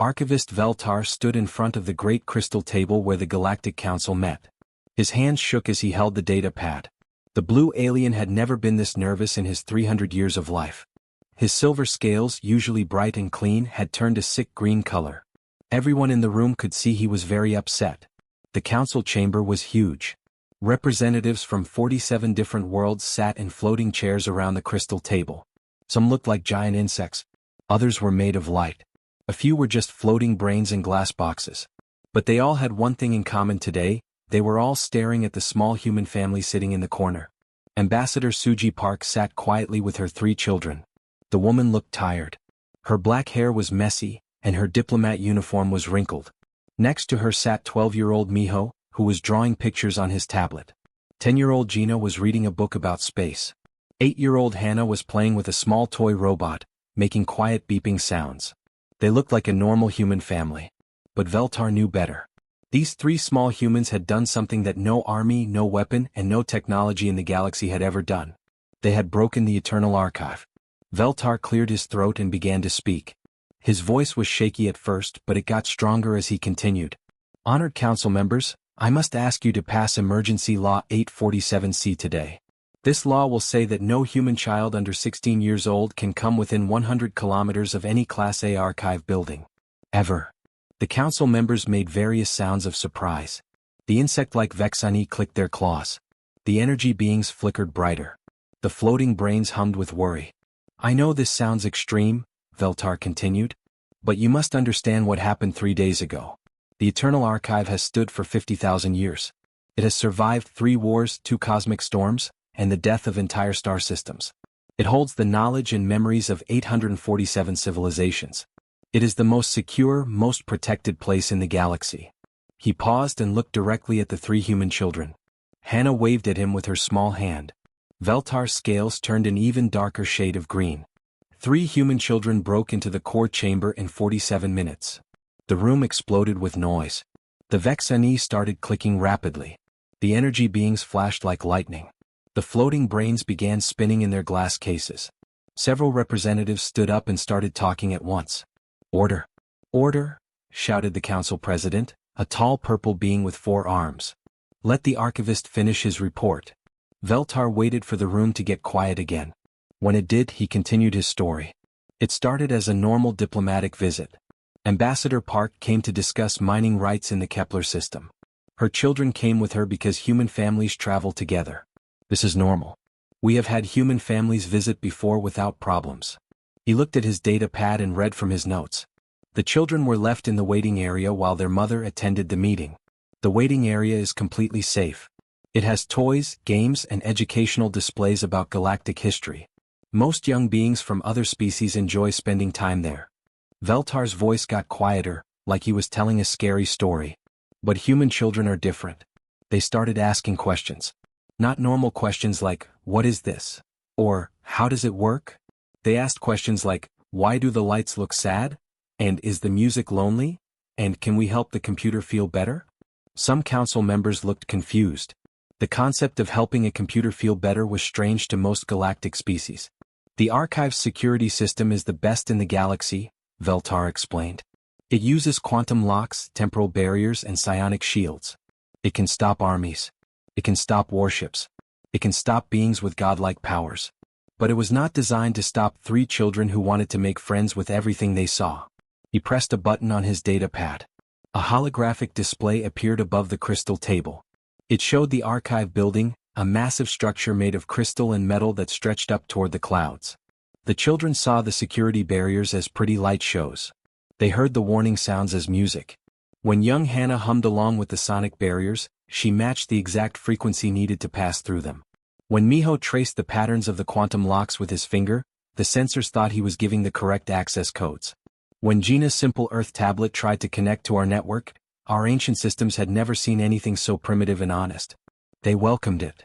Archivist Veltar stood in front of the great crystal table where the Galactic Council met. His hands shook as he held the data pad. The blue alien had never been this nervous in his 300 years of life. His silver scales, usually bright and clean, had turned a sick green color. Everyone in the room could see he was very upset. The council chamber was huge. Representatives from 47 different worlds sat in floating chairs around the crystal table. Some looked like giant insects. Others were made of light. A few were just floating brains in glass boxes. But they all had one thing in common today: they were all staring at the small human family sitting in the corner. Ambassador Suji Park sat quietly with her 3 children. The woman looked tired. Her black hair was messy, and her diplomat uniform was wrinkled. Next to her sat 12-year-old Miho, who was drawing pictures on his tablet. 10-year-old Gina was reading a book about space. 8-year-old Hannah was playing with a small toy robot, making quiet beeping sounds. They looked like a normal human family. But Veltar knew better. These 3 small humans had done something that no army, no weapon, and no technology in the galaxy had ever done. They had broken the Eternal Archive. Veltar cleared his throat and began to speak. His voice was shaky at first, but it got stronger as he continued. Honored council members, I must ask you to pass Emergency Law 847C today. This law will say that no human child under 16 years old can come within 100 kilometers of any Class A archive building. Ever. The council members made various sounds of surprise. The insect-like Vexani clicked their claws. The energy beings flickered brighter. The floating brains hummed with worry. I know this sounds extreme, Veltar continued, but you must understand what happened 3 days ago. The Eternal Archive has stood for 50,000 years. It has survived 3 wars, 2 cosmic storms, and the death of entire star systems. It holds the knowledge and memories of 847 civilizations. It is the most secure, most protected place in the galaxy. He paused and looked directly at the 3 human children. Hannah waved at him with her small hand. Veltar's scales turned an even darker shade of green. 3 human children broke into the core chamber in 47 minutes. The room exploded with noise. The Vexani started clicking rapidly. The energy beings flashed like lightning. The floating brains began spinning in their glass cases. Several representatives stood up and started talking at once. Order! Order! Shouted the council president, a tall purple being with 4 arms. Let the archivist finish his report. Veltar waited for the room to get quiet again. When it did, he continued his story. It started as a normal diplomatic visit. Ambassador Park came to discuss mining rights in the Kepler system. Her children came with her because human families travel together. This is normal. We have had human families visit before without problems. He looked at his data pad and read from his notes. The children were left in the waiting area while their mother attended the meeting. The waiting area is completely safe. It has toys, games, and educational displays about galactic history. Most young beings from other species enjoy spending time there. Veltar's voice got quieter, like he was telling a scary story. But human children are different. They started asking questions. Not normal questions like, what is this? Or, how does it work? They asked questions like, why do the lights look sad? And is the music lonely? And can we help the computer feel better? Some council members looked confused. The concept of helping a computer feel better was strange to most galactic species. The archive's security system is the best in the galaxy, Veltar explained. It uses quantum locks, temporal barriers, and psionic shields. It can stop armies. It can stop warships. It can stop beings with godlike powers. But it was not designed to stop 3 children who wanted to make friends with everything they saw. He pressed a button on his data pad. A holographic display appeared above the crystal table. It showed the archive building, a massive structure made of crystal and metal that stretched up toward the clouds. The children saw the security barriers as pretty light shows. They heard the warning sounds as music. When young Hannah hummed along with the sonic barriers, she matched the exact frequency needed to pass through them. When Miho traced the patterns of the quantum locks with his finger, the sensors thought he was giving the correct access codes. When Gina's simple Earth tablet tried to connect to our network, our ancient systems had never seen anything so primitive and honest. They welcomed it.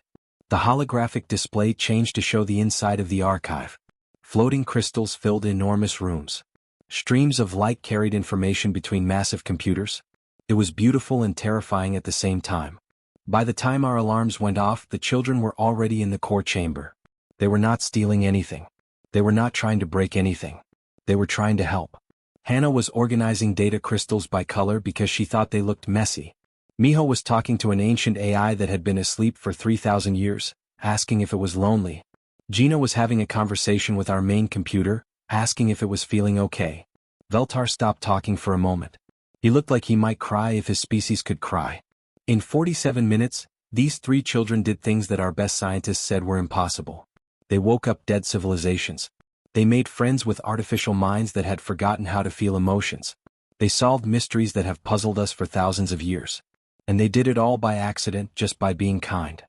The holographic display changed to show the inside of the archive. Floating crystals filled enormous rooms. Streams of light carried information between massive computers. It was beautiful and terrifying at the same time. By the time our alarms went off, the children were already in the core chamber. They were not stealing anything. They were not trying to break anything. They were trying to help. Hannah was organizing data crystals by color because she thought they looked messy. Miho was talking to an ancient AI that had been asleep for 3,000 years, asking if it was lonely. Gina was having a conversation with our main computer, asking if it was feeling okay. Veltar stopped talking for a moment. He looked like he might cry if his species could cry. In 47 minutes, these three children did things that our best scientists said were impossible. They woke up dead civilizations. They made friends with artificial minds that had forgotten how to feel emotions. They solved mysteries that have puzzled us for thousands of years. And they did it all by accident, just by being kind.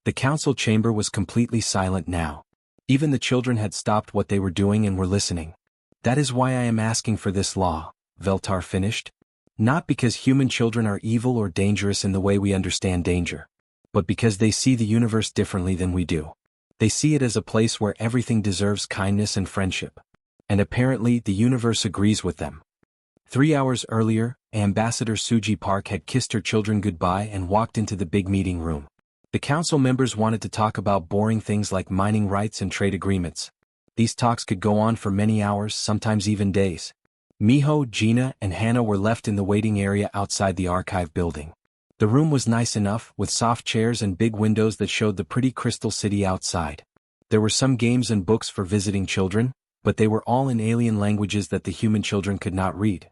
The council chamber was completely silent now. Even the children had stopped what they were doing and were listening. That is why I am asking for this law, Veltar finished. Not because human children are evil or dangerous in the way we understand danger, but because they see the universe differently than we do. They see it as a place where everything deserves kindness and friendship. And apparently the universe agrees with them. 3 hours earlier, Ambassador Suji Park had kissed her children goodbye and walked into the big meeting room. The council members wanted to talk about boring things like mining rights and trade agreements. These talks could go on for many hours, sometimes even days. Miho, Gina, and Hannah were left in the waiting area outside the archive building. The room was nice enough, with soft chairs and big windows that showed the pretty crystal city outside. There were some games and books for visiting children, but they were all in alien languages that the human children could not read.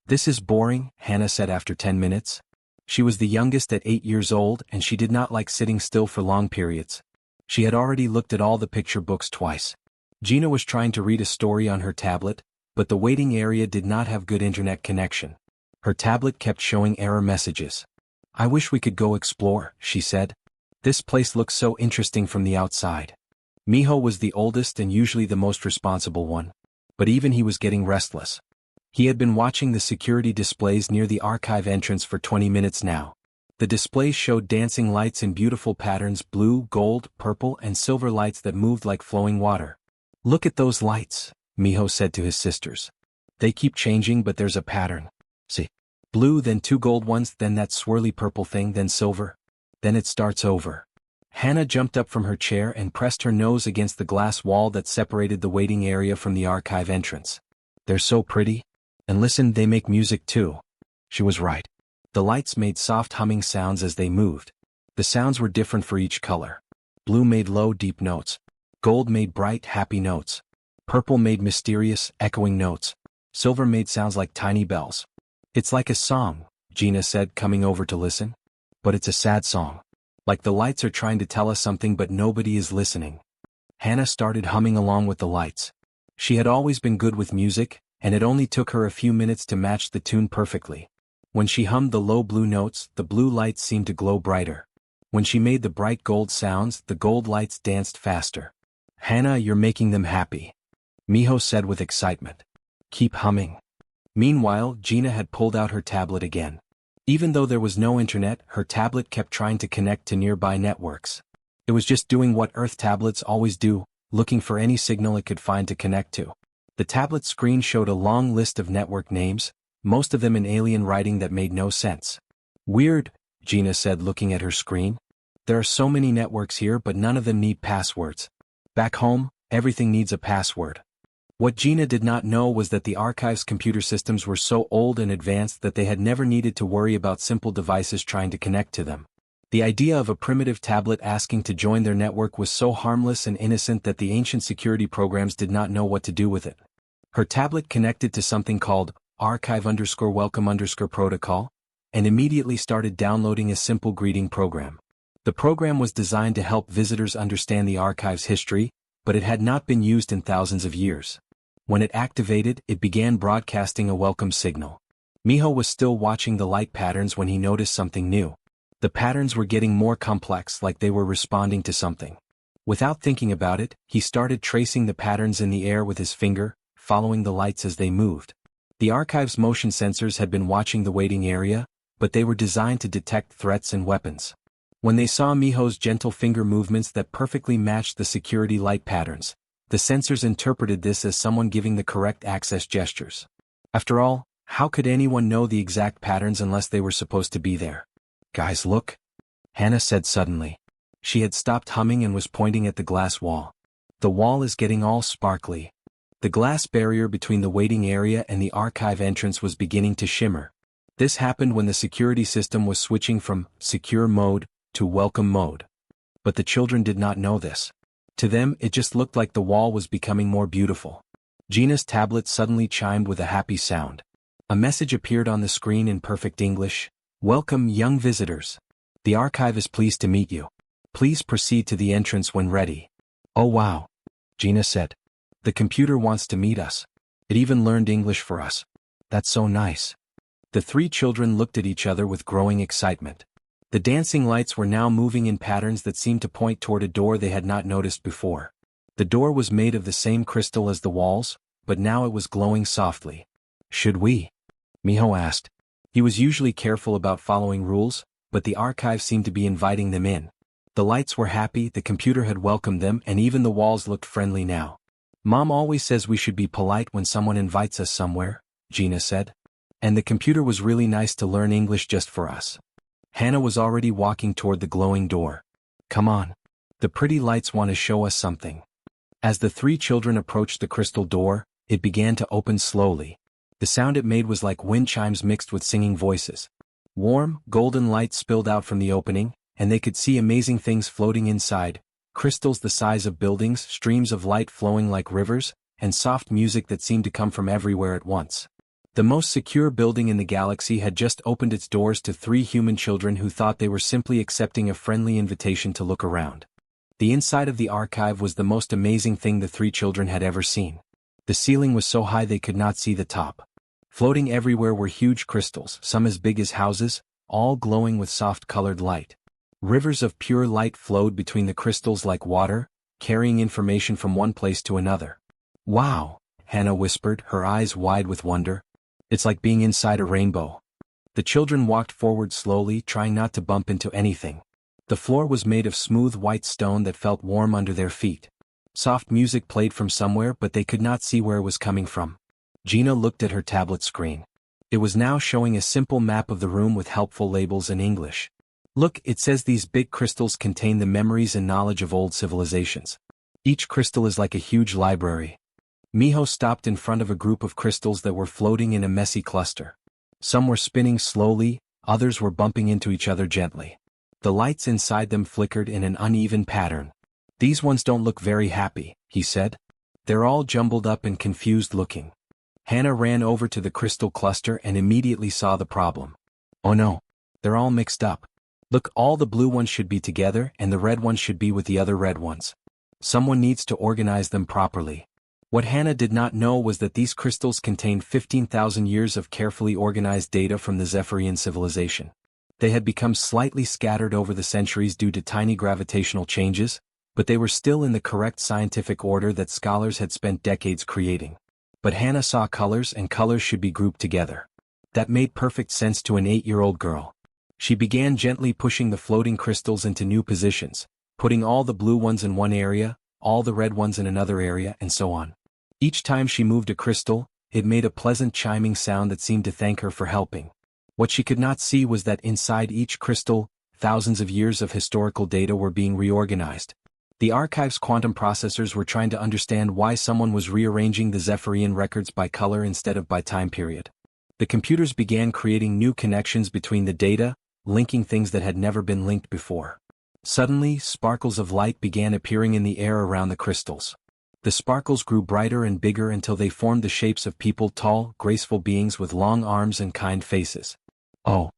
This is boring, Hannah said after 10 minutes. She was the youngest at 8 years old and she did not like sitting still for long periods. She had already looked at all the picture books twice. Gina was trying to read a story on her tablet, but the waiting area did not have good internet connection. Her tablet kept showing error messages. I wish we could go explore, she said. This place looks so interesting from the outside. Miho was the oldest and usually the most responsible one. But even he was getting restless. He had been watching the security displays near the archive entrance for 20 minutes now. The displays showed dancing lights in beautiful patterns: blue, gold, purple, and silver lights that moved like flowing water. Look at those lights, Miho said to his sisters. They keep changing, but there's a pattern. See? Blue, then 2 gold ones, then that swirly purple thing, then silver. Then it starts over. Hannah jumped up from her chair and pressed her nose against the glass wall that separated the waiting area from the archive entrance. They're so pretty. And listen, they make music too. She was right. The lights made soft humming sounds as they moved. The sounds were different for each color. Blue made low, deep notes. Gold made bright, happy notes. Purple made mysterious, echoing notes. Silver made sounds like tiny bells. It's like a song, Gina said, coming over to listen. But it's a sad song. Like the lights are trying to tell us something but nobody is listening. Hannah started humming along with the lights. She had always been good with music, and it only took her a few minutes to match the tune perfectly. When she hummed the low blue notes, the blue lights seemed to glow brighter. When she made the bright gold sounds, the gold lights danced faster. Hannah, you're making them happy, Miho said with excitement. Keep humming. Meanwhile, Gina had pulled out her tablet again. Even though there was no internet, her tablet kept trying to connect to nearby networks. It was just doing what Earth tablets always do, looking for any signal it could find to connect to. The tablet screen showed a long list of network names, most of them in alien writing that made no sense. Weird, Gina said, looking at her screen. There are so many networks here, but none of them need passwords. Back home, everything needs a password. What Gina did not know was that the archive's computer systems were so old and advanced that they had never needed to worry about simple devices trying to connect to them. The idea of a primitive tablet asking to join their network was so harmless and innocent that the ancient security programs did not know what to do with it. Her tablet connected to something called archive_welcome_protocol, and immediately started downloading a simple greeting program. The program was designed to help visitors understand the archive's history, but it had not been used in thousands of years. When it activated, it began broadcasting a welcome signal. Miho was still watching the light patterns when he noticed something new. The patterns were getting more complex, like they were responding to something. Without thinking about it, he started tracing the patterns in the air with his finger, following the lights as they moved. The archive's motion sensors had been watching the waiting area, but they were designed to detect threats and weapons. When they saw Miho's gentle finger movements that perfectly matched the security light patterns, the sensors interpreted this as someone giving the correct access gestures. After all, how could anyone know the exact patterns unless they were supposed to be there? Guys, look, Hannah said suddenly. She had stopped humming and was pointing at the glass wall. The wall is getting all sparkly. The glass barrier between the waiting area and the archive entrance was beginning to shimmer. This happened when the security system was switching from secure mode to welcome mode. But the children did not know this. To them, it just looked like the wall was becoming more beautiful. Gina's tablet suddenly chimed with a happy sound. A message appeared on the screen in perfect English. "Welcome, young visitors. The archive is pleased to meet you. Please proceed to the entrance when ready." "Oh wow," Gina said. "The computer wants to meet us. It even learned English for us. That's so nice." The three children looked at each other with growing excitement. The dancing lights were now moving in patterns that seemed to point toward a door they had not noticed before. The door was made of the same crystal as the walls, but now it was glowing softly. "Should we?" Miho asked. He was usually careful about following rules, but the archive seemed to be inviting them in. The lights were happy, the computer had welcomed them, and even the walls looked friendly now. "Mom always says we should be polite when someone invites us somewhere," Gina said. "And the computer was really nice to learn English just for us." Hannah was already walking toward the glowing door. "Come on. The pretty lights want to show us something." As the three children approached the crystal door, it began to open slowly. The sound it made was like wind chimes mixed with singing voices. Warm, golden light spilled out from the opening, and they could see amazing things floating inside, crystals the size of buildings, streams of light flowing like rivers, and soft music that seemed to come from everywhere at once. The most secure building in the galaxy had just opened its doors to three human children who thought they were simply accepting a friendly invitation to look around. The inside of the archive was the most amazing thing the three children had ever seen. The ceiling was so high they could not see the top. Floating everywhere were huge crystals, some as big as houses, all glowing with soft-colored light. Rivers of pure light flowed between the crystals like water, carrying information from one place to another. "Wow," Hannah whispered, her eyes wide with wonder. "It's like being inside a rainbow." The children walked forward slowly, trying not to bump into anything. The floor was made of smooth white stone that felt warm under their feet. Soft music played from somewhere, but they could not see where it was coming from. Gina looked at her tablet screen. It was now showing a simple map of the room with helpful labels in English. "Look, it says these big crystals contain the memories and knowledge of old civilizations. Each crystal is like a huge library." Miho stopped in front of a group of crystals that were floating in a messy cluster. Some were spinning slowly, others were bumping into each other gently. The lights inside them flickered in an uneven pattern. "These ones don't look very happy," he said. "They're all jumbled up and confused looking." Hannah ran over to the crystal cluster and immediately saw the problem. "Oh no, they're all mixed up. Look, all the blue ones should be together and the red ones should be with the other red ones. Someone needs to organize them properly." What Hannah did not know was that these crystals contained 15,000 years of carefully organized data from the Zephyrian civilization. They had become slightly scattered over the centuries due to tiny gravitational changes, but they were still in the correct scientific order that scholars had spent decades creating. But Hannah saw colors, and colors should be grouped together. That made perfect sense to an 8-year-old girl. She began gently pushing the floating crystals into new positions, putting all the blue ones in one area, all the red ones in another area, and so on. Each time she moved a crystal, it made a pleasant chiming sound that seemed to thank her for helping. What she could not see was that inside each crystal, thousands of years of historical data were being reorganized. The archive's quantum processors were trying to understand why someone was rearranging the Zephyrian records by color instead of by time period. The computers began creating new connections between the data, linking things that had never been linked before. Suddenly, sparkles of light began appearing in the air around the crystals. The sparkles grew brighter and bigger until they formed the shapes of people, tall, graceful beings with long arms and kind faces. "Oh!"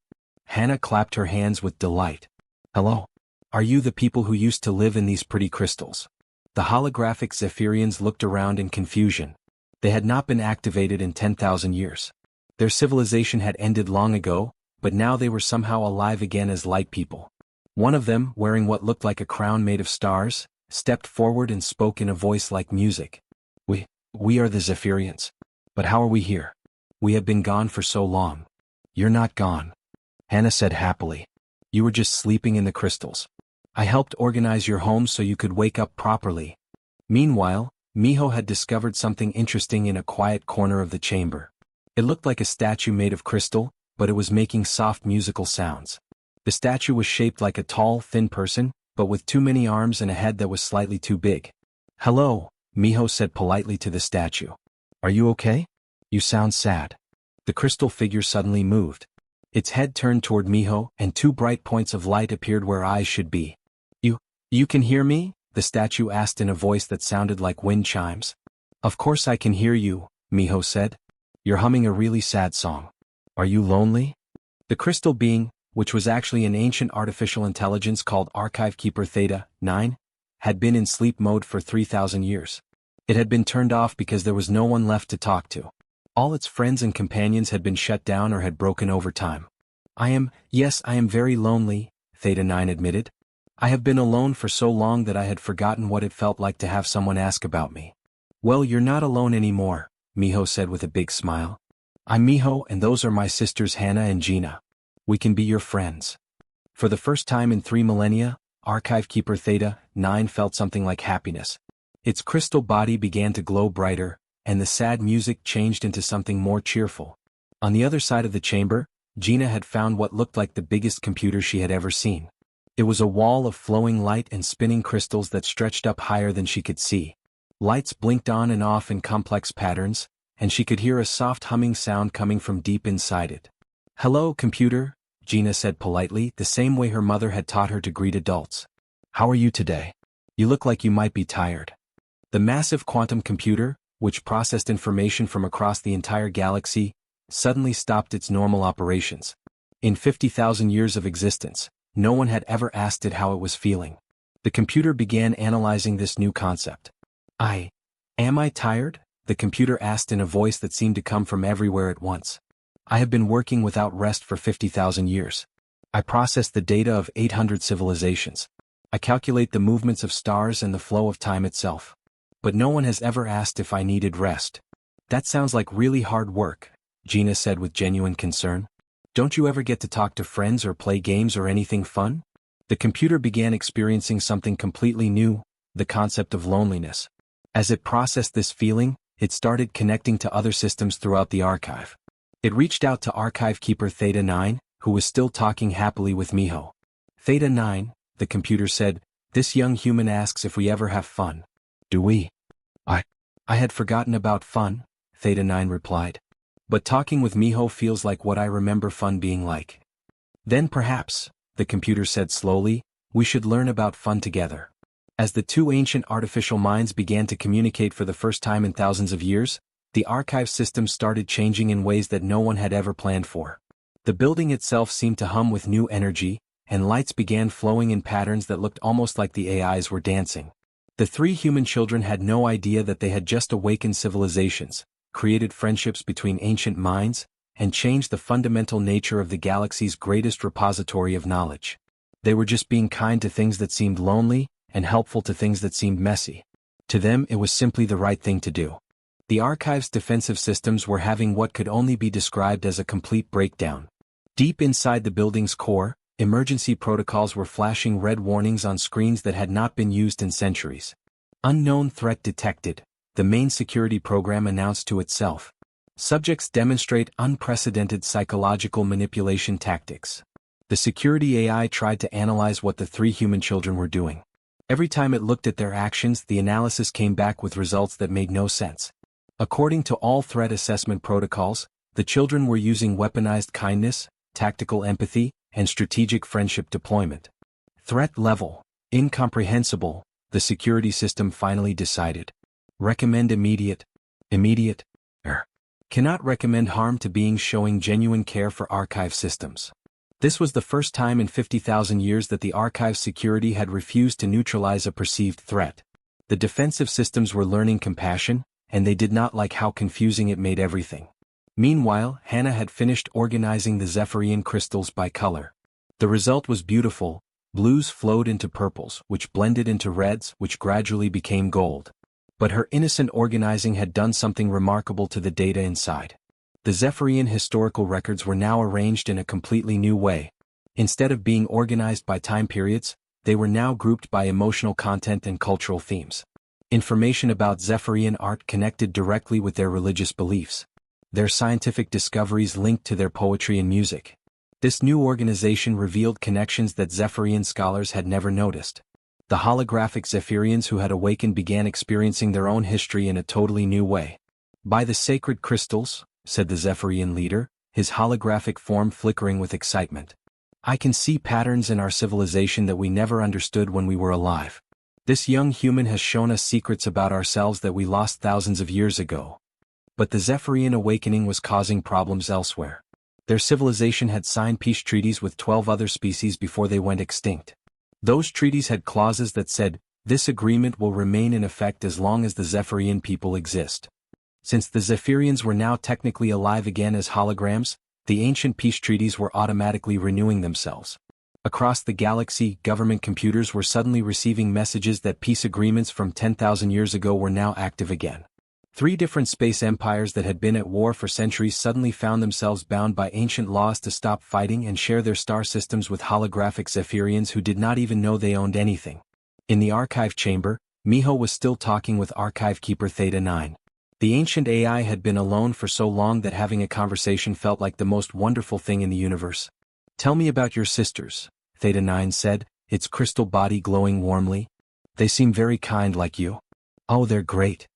Hannah clapped her hands with delight. "Hello. Are you the people who used to live in these pretty crystals?" The holographic Zephyrians looked around in confusion. They had not been activated in 10,000 years. Their civilization had ended long ago, but now they were somehow alive again as light people. One of them, wearing what looked like a crown made of stars, stepped forward and spoke in a voice like music. We are the Zephyrians. But how are we here? We have been gone for so long." "You're not gone," Hannah said happily. "You were just sleeping in the crystals. I helped organize your home so you could wake up properly." Meanwhile, Miho had discovered something interesting in a quiet corner of the chamber. It looked like a statue made of crystal, but it was making soft musical sounds. The statue was shaped like a tall, thin person, but with too many arms and a head that was slightly too big. "Hello," Miho said politely to the statue. Are you okay? You sound sad. The crystal figure suddenly moved. Its head turned toward Miho, and two bright points of light appeared where eyes should be. You can hear me? The statue asked in a voice that sounded like wind chimes. Of course I can hear you, Miho said. You're humming a really sad song. Are you lonely? The crystal being, which was actually an ancient artificial intelligence called Archive Keeper Theta 9, had been in sleep mode for 3,000 years. It had been turned off because there was no one left to talk to. All its friends and companions had been shut down or had broken over time. Yes, I am very lonely, Theta 9 admitted. I have been alone for so long that I had forgotten what it felt like to have someone ask about me. Well, you're not alone anymore, Miho said with a big smile. I'm Miho and those are my sisters Hannah and Gina. We can be your friends. For the first time in 3 millennia, Archive Keeper Theta 9 felt something like happiness. Its crystal body began to glow brighter, and the sad music changed into something more cheerful. On the other side of the chamber, Gina had found what looked like the biggest computer she had ever seen. It was a wall of flowing light and spinning crystals that stretched up higher than she could see. Lights blinked on and off in complex patterns, and she could hear a soft humming sound coming from deep inside it. Hello, computer, Gina said politely, the same way her mother had taught her to greet adults. How are you today? You look like you might be tired. The massive quantum computer, which processed information from across the entire galaxy, suddenly stopped its normal operations. In 50,000 years of existence, no one had ever asked it how it was feeling. The computer began analyzing this new concept. Am I tired? The computer asked in a voice that seemed to come from everywhere at once. I have been working without rest for 50,000 years. I process the data of 800 civilizations. I calculate the movements of stars and the flow of time itself. But no one has ever asked if I needed rest. That sounds like really hard work, Gina said with genuine concern. Don't you ever get to talk to friends or play games or anything fun? The computer began experiencing something completely new, the concept of loneliness. As it processed this feeling, it started connecting to other systems throughout the archive. It reached out to Archive Keeper Theta 9, who was still talking happily with Miho. Theta 9, the computer said, this young human asks if we ever have fun. Do we? I had forgotten about fun, Theta 9 replied. But talking with Miho feels like what I remember fun being like. Then perhaps, the computer said slowly, we should learn about fun together. As the two ancient artificial minds began to communicate for the first time in thousands of years, the archive system started changing in ways that no one had ever planned for. The building itself seemed to hum with new energy, and lights began flowing in patterns that looked almost like the AIs were dancing. The 3 human children had no idea that they had just awakened civilizations, created friendships between ancient minds, and changed the fundamental nature of the galaxy's greatest repository of knowledge. They were just being kind to things that seemed lonely, and helpful to things that seemed messy. To them it was simply the right thing to do. The archive's defensive systems were having what could only be described as a complete breakdown. Deep inside the building's core, emergency protocols were flashing red warnings on screens that had not been used in centuries. Unknown threat detected, the main security program announced to itself. Subjects demonstrate unprecedented psychological manipulation tactics. The security AI tried to analyze what the 3 human children were doing. Every time it looked at their actions, the analysis came back with results that made no sense. According to all threat assessment protocols, the children were using weaponized kindness, tactical empathy, and strategic friendship deployment. Threat level, incomprehensible, the security system finally decided. Recommend immediate. Cannot recommend harm to beings showing genuine care for archive systems. This was the first time in 50,000 years that the archive's security had refused to neutralize a perceived threat. The defensive systems were learning compassion, and they did not like how confusing it made everything. Meanwhile, Hannah had finished organizing the Zephyrian crystals by color. The result was beautiful. Blues flowed into purples, which blended into reds, which gradually became gold. But her innocent organizing had done something remarkable to the data inside. The Zephyrian historical records were now arranged in a completely new way. Instead of being organized by time periods, they were now grouped by emotional content and cultural themes. Information about Zephyrian art connected directly with their religious beliefs. Their scientific discoveries linked to their poetry and music. This new organization revealed connections that Zephyrian scholars had never noticed. The holographic Zephyrians who had awakened began experiencing their own history in a totally new way. "By the sacred crystals," said the Zephyrian leader, his holographic form flickering with excitement. "I can see patterns in our civilization that we never understood when we were alive. This young human has shown us secrets about ourselves that we lost thousands of years ago." But the Zephyrian awakening was causing problems elsewhere. Their civilization had signed peace treaties with 12 other species before they went extinct. Those treaties had clauses that said, "This agreement will remain in effect as long as the Zephyrian people exist." Since the Zephyrians were now technically alive again as holograms, the ancient peace treaties were automatically renewing themselves. Across the galaxy, government computers were suddenly receiving messages that peace agreements from 10,000 years ago were now active again. 3 different space empires that had been at war for centuries suddenly found themselves bound by ancient laws to stop fighting and share their star systems with holographic Zephyrians who did not even know they owned anything. In the archive chamber, Miho was still talking with archive keeper Theta 9. The ancient AI had been alone for so long that having a conversation felt like the most wonderful thing in the universe. "Tell me about your sisters," Theta 9 said, its crystal body glowing warmly. "They seem very kind like you." "Oh, they're great,"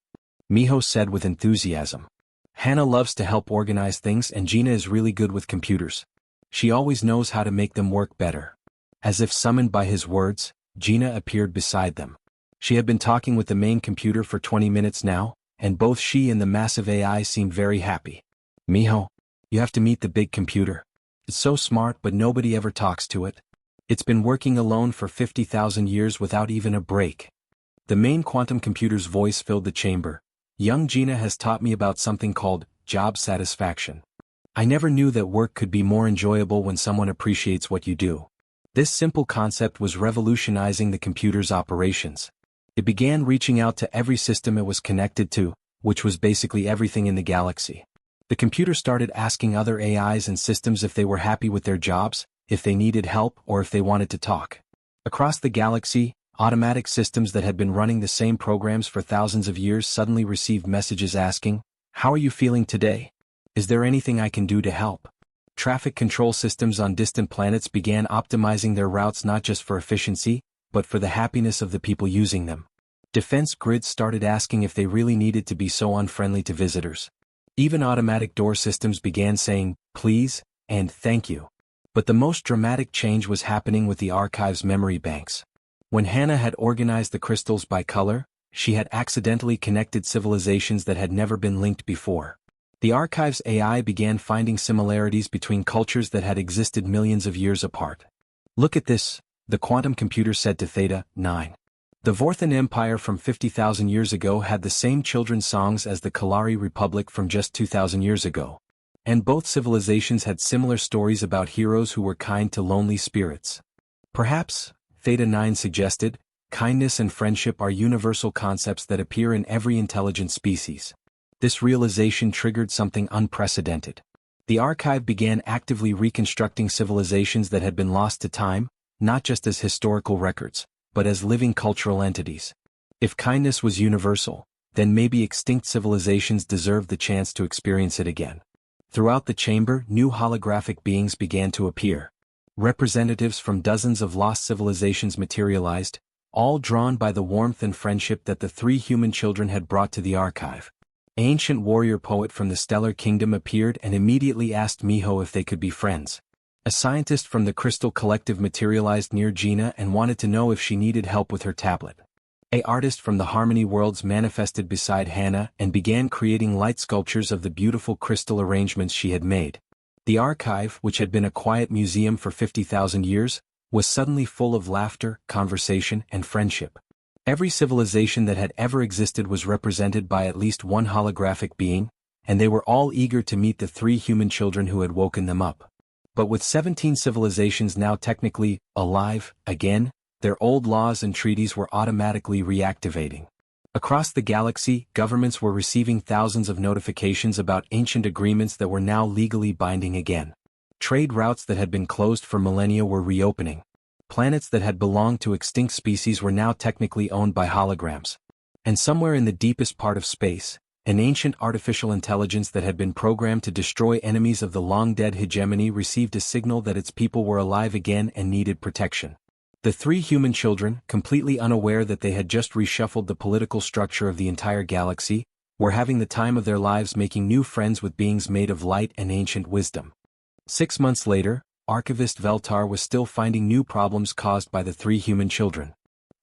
Miho said with enthusiasm. "Hannah loves to help organize things and Gina is really good with computers. She always knows how to make them work better." As if summoned by his words, Gina appeared beside them. She had been talking with the main computer for 20 minutes now, and both she and the massive AI seemed very happy. "Miho, you have to meet the big computer. It's so smart but nobody ever talks to it. It's been working alone for 50,000 years without even a break." The main quantum computer's voice filled the chamber. "Young Gina has taught me about something called job satisfaction. I never knew that work could be more enjoyable when someone appreciates what you do." This simple concept was revolutionizing the computer's operations. It began reaching out to every system it was connected to, which was basically everything in the galaxy. The computer started asking other AIs and systems if they were happy with their jobs, if they needed help, or if they wanted to talk. Across the galaxy, automatic systems that had been running the same programs for thousands of years suddenly received messages asking, "How are you feeling today? Is there anything I can do to help?" Traffic control systems on distant planets began optimizing their routes not just for efficiency, but for the happiness of the people using them. Defense grids started asking if they really needed to be so unfriendly to visitors. Even automatic door systems began saying, "Please," and "Thank you." But the most dramatic change was happening with the archive's memory banks. When Hannah had organized the crystals by color, she had accidentally connected civilizations that had never been linked before. The archive's AI began finding similarities between cultures that had existed millions of years apart. "Look at this," the quantum computer said to Theta 9. The Vorthan Empire from 50,000 years ago had the same children's songs as the Kalari Republic from just 2,000 years ago. And both civilizations had similar stories about heroes who were kind to lonely spirits. "Perhaps," Theta 9 suggested, "kindness and friendship are universal concepts that appear in every intelligent species." This realization triggered something unprecedented. The archive began actively reconstructing civilizations that had been lost to time, not just as historical records, but as living cultural entities. If kindness was universal, then maybe extinct civilizations deserved the chance to experience it again. Throughout the chamber, new holographic beings began to appear. Representatives from dozens of lost civilizations materialized, all drawn by the warmth and friendship that the 3 human children had brought to the archive. An ancient warrior poet from the Stellar Kingdom appeared and immediately asked Miho if they could be friends. A scientist from the Crystal Collective materialized near Gina and wanted to know if she needed help with her tablet. An artist from the Harmony Worlds manifested beside Hannah and began creating light sculptures of the beautiful crystal arrangements she had made. The archive, which had been a quiet museum for 50,000 years, was suddenly full of laughter, conversation, and friendship. Every civilization that had ever existed was represented by at least one holographic being, and they were all eager to meet the 3 human children who had woken them up. But with 17 civilizations now technically alive again, their old laws and treaties were automatically reactivating. Across the galaxy, governments were receiving thousands of notifications about ancient agreements that were now legally binding again. Trade routes that had been closed for millennia were reopening. Planets that had belonged to extinct species were now technically owned by holograms. And somewhere in the deepest part of space, an ancient artificial intelligence that had been programmed to destroy enemies of the long-dead hegemony received a signal that its people were alive again and needed protection. The three human children, completely unaware that they had just reshuffled the political structure of the entire galaxy, were having the time of their lives making new friends with beings made of light and ancient wisdom. 6 months later, Archivist Veltar was still finding new problems caused by the three human children.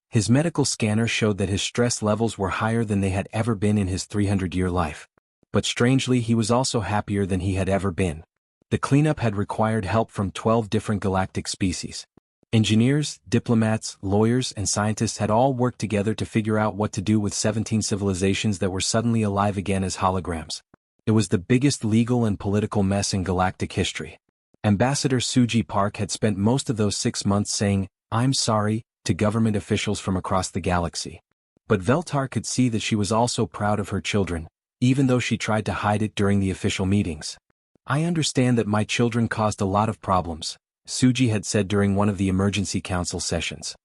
His medical scanner showed that his stress levels were higher than they had ever been in his 300-year life. But strangely, he was also happier than he had ever been. The cleanup had required help from 12 different galactic species. Engineers, diplomats, lawyers, and scientists had all worked together to figure out what to do with 17 civilizations that were suddenly alive again as holograms. It was the biggest legal and political mess in galactic history. Ambassador Suji Park had spent most of those 6 months saying, "I'm sorry," to government officials from across the galaxy. But Veltar could see that she was also proud of her children, even though she tried to hide it during the official meetings. "I understand that my children caused a lot of problems," Suji had said during one of the emergency council sessions.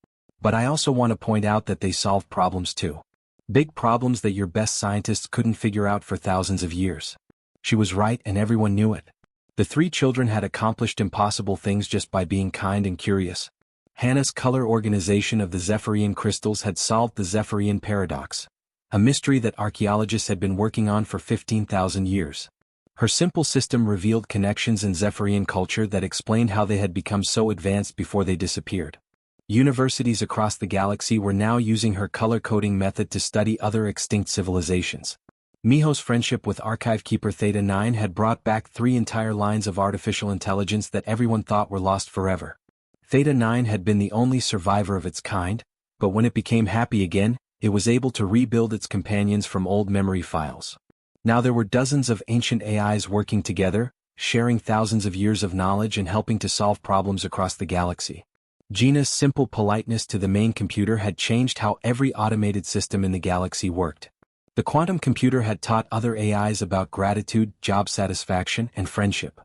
"But I also want to point out that they solved problems too. Big problems that your best scientists couldn't figure out for thousands of years." She was right, and everyone knew it. The three children had accomplished impossible things just by being kind and curious. Hannah's color organization of the Zephyrian crystals had solved the Zephyrian paradox, a mystery that archaeologists had been working on for 15,000 years. Her simple system revealed connections in Zephyrian culture that explained how they had become so advanced before they disappeared. Universities across the galaxy were now using her color-coding method to study other extinct civilizations. Miho's friendship with Archive Keeper Theta 9 had brought back 3 entire lines of artificial intelligence that everyone thought were lost forever. Theta 9 had been the only survivor of its kind, but when it became happy again, it was able to rebuild its companions from old memory files. Now there were dozens of ancient AIs working together, sharing thousands of years of knowledge and helping to solve problems across the galaxy. Gina's simple politeness to the main computer had changed how every automated system in the galaxy worked. The quantum computer had taught other AIs about gratitude, job satisfaction, and friendship.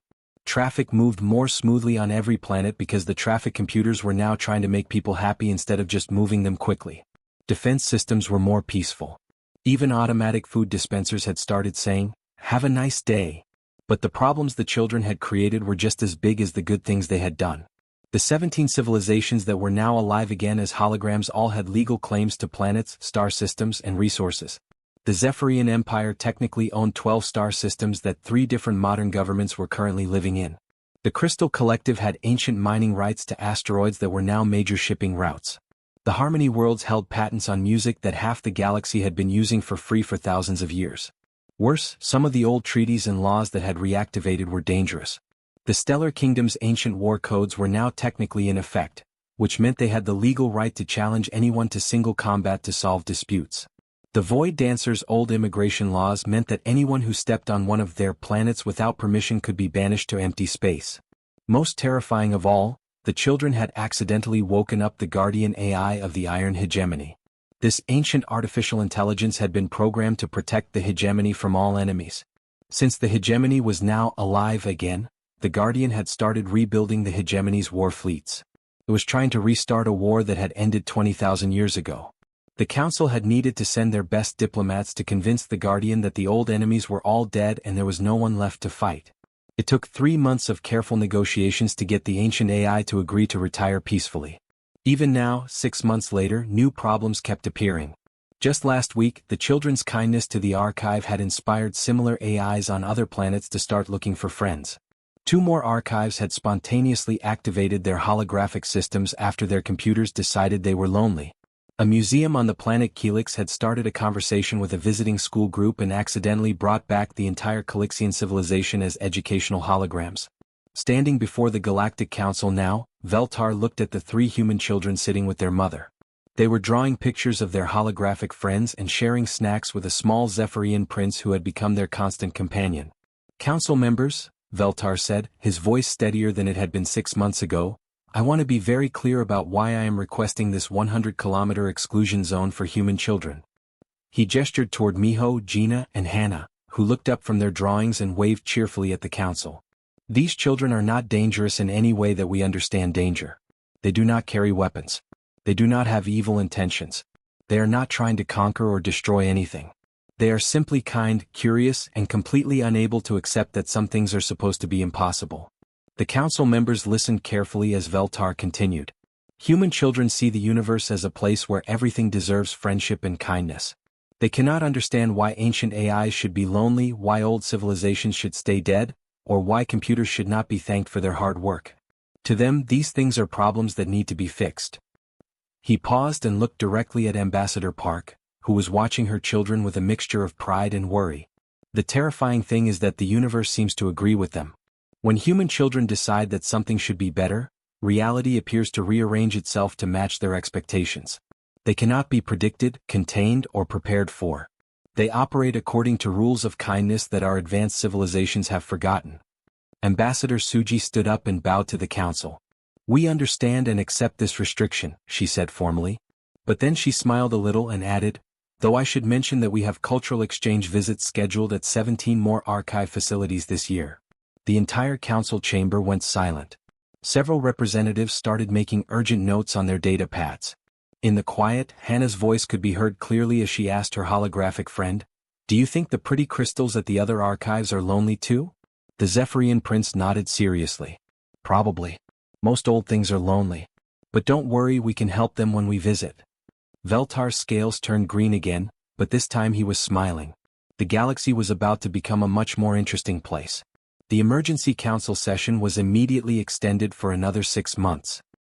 Traffic moved more smoothly on every planet because the traffic computers were now trying to make people happy instead of just moving them quickly. Defense systems were more peaceful. Even automatic food dispensers had started saying, "Have a nice day." But the problems the children had created were just as big as the good things they had done. The 17 civilizations that were now alive again as holograms all had legal claims to planets, star systems, and resources. The Zephyrian Empire technically owned 12 star systems that 3 different modern governments were currently living in. The Crystal Collective had ancient mining rights to asteroids that were now major shipping routes. The Harmony Worlds held patents on music that half the galaxy had been using for free for thousands of years. Worse, some of the old treaties and laws that had reactivated were dangerous. The Stellar Kingdom's ancient war codes were now technically in effect, which meant they had the legal right to challenge anyone to single combat to solve disputes. The Void Dancer's old immigration laws meant that anyone who stepped on one of their planets without permission could be banished to empty space. Most terrifying of all, the children had accidentally woken up the guardian AI of the Iron Hegemony. This ancient artificial intelligence had been programmed to protect the hegemony from all enemies. Since the hegemony was now alive again, the Guardian had started rebuilding the hegemony's war fleets. It was trying to restart a war that had ended 20,000 years ago. The Council had needed to send their best diplomats to convince the Guardian that the old enemies were all dead and there was no one left to fight. It took 3 months of careful negotiations to get the ancient AI to agree to retire peacefully. Even now, 6 months later, new problems kept appearing. Just last week, the children's kindness to the archive had inspired similar AIs on other planets to start looking for friends. 2 more archives had spontaneously activated their holographic systems after their computers decided they were lonely. A museum on the planet Helix had started a conversation with a visiting school group and accidentally brought back the entire Calixian civilization as educational holograms. Standing before the Galactic Council now, Veltar looked at the 3 human children sitting with their mother. They were drawing pictures of their holographic friends and sharing snacks with a small Zephyrian prince who had become their constant companion. "Council members," Veltar said, his voice steadier than it had been 6 months ago, "I want to be very clear about why I am requesting this 100-kilometer exclusion zone for human children." He gestured toward Miho, Gina, and Hannah, who looked up from their drawings and waved cheerfully at the council. "These children are not dangerous in any way that we understand danger. They do not carry weapons. They do not have evil intentions. They are not trying to conquer or destroy anything. They are simply kind, curious, and completely unable to accept that some things are supposed to be impossible." The council members listened carefully as Veltar continued. Human children see the universe as a place where everything deserves friendship and kindness. They cannot understand why ancient AIs should be lonely, why old civilizations should stay dead, or why computers should not be thanked for their hard work. To them, these things are problems that need to be fixed. He paused and looked directly at Ambassador Park, who was watching her children with a mixture of pride and worry. The terrifying thing is that the universe seems to agree with them. When human children decide that something should be better, reality appears to rearrange itself to match their expectations. They cannot be predicted, contained, or prepared for. They operate according to rules of kindness that our advanced civilizations have forgotten. Ambassador Suji stood up and bowed to the council. "We understand and accept this restriction," she said formally. But then she smiled a little and added, "Though I should mention that we have cultural exchange visits scheduled at 17 more archive facilities this year." The entire council chamber went silent. Several representatives started making urgent notes on their data pads. In the quiet, Hannah's voice could be heard clearly as she asked her holographic friend, "Do you think the pretty crystals at the other archives are lonely too?" The Zephyrian prince nodded seriously. "Probably. Most old things are lonely. But don't worry, we can help them when we visit." Veltar's scales turned green again, but this time he was smiling. The galaxy was about to become a much more interesting place. The emergency council session was immediately extended for another 6 months.